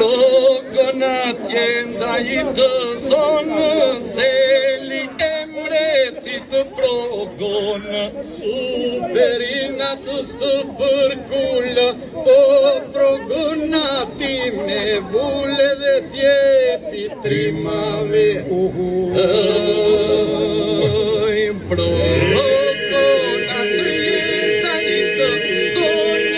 Progon atje ndaj të thonë, Zeli emretit progon. Suferinat së përkullë, o progon ati me vulle dhe tjepi trimave. Progon ati ndaj të thonë,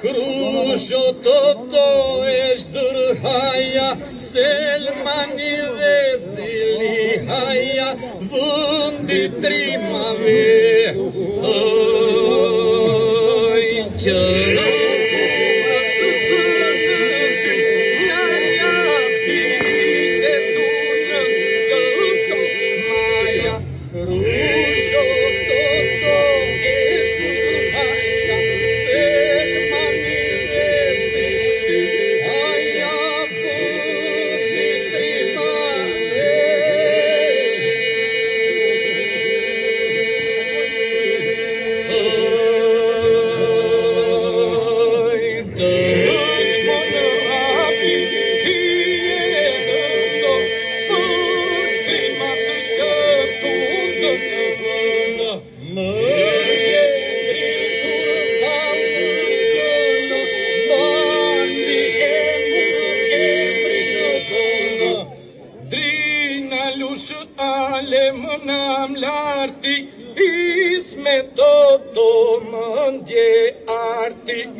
Hrusho toto eshtërhaja, Selmani dhe Zilihaja, vëndi trimave.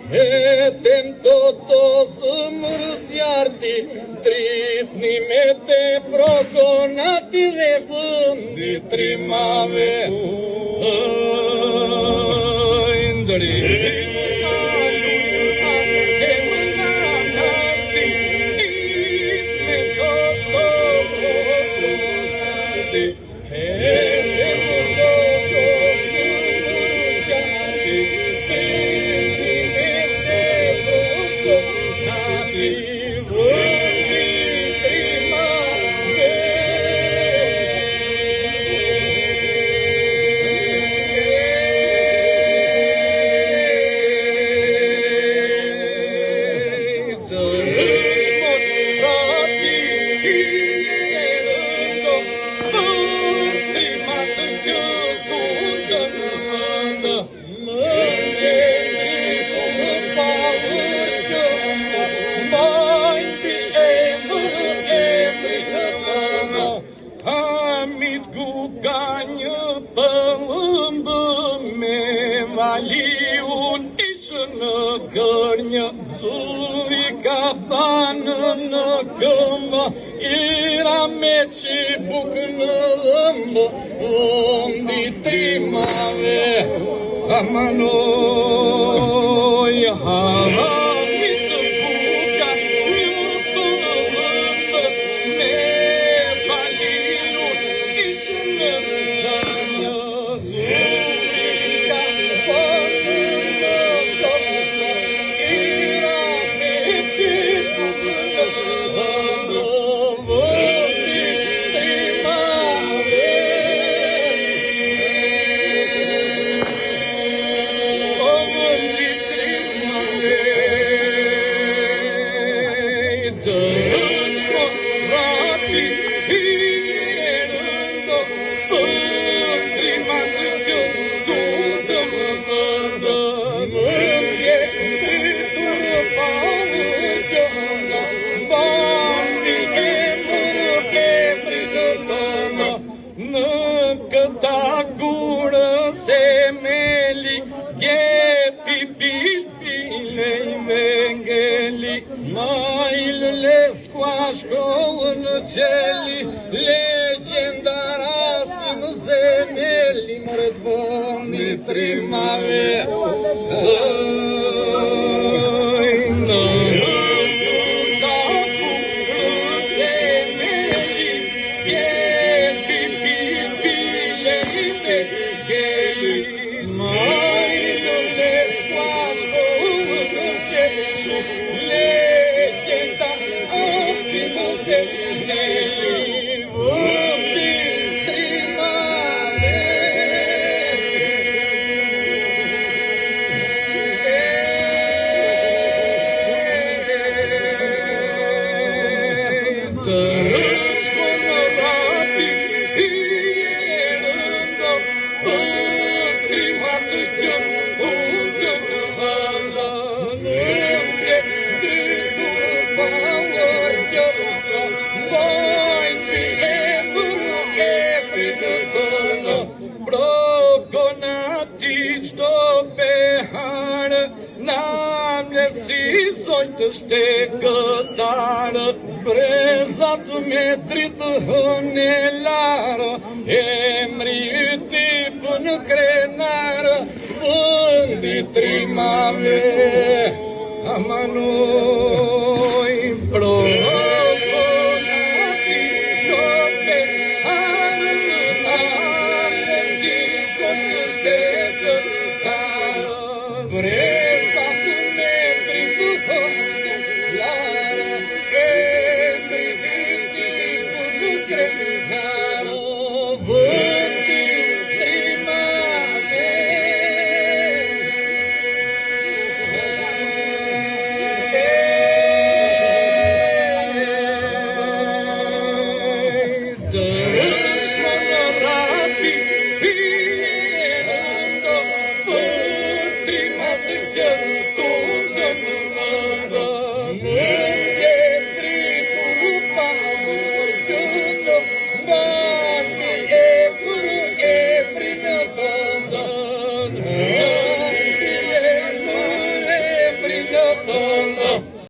Hetem toto së mërzjarti, Tritni me te progonati dhe vëndi trimave. Zuri ka banë në këmbë, Ira me qibuk në dhëmbë, Vondi trimave. Amanoj, harami të buka, Një të vëmbë, Me valirun ishë në rëdhënë, Zuri ka banë në këmbë, qeli legjendara në zemeli Moret bëni trimave si zojtë shtekëtarë Brezat me dritë hënelarë Emri yti për në krenarë Vëndi trimave Amanoj pro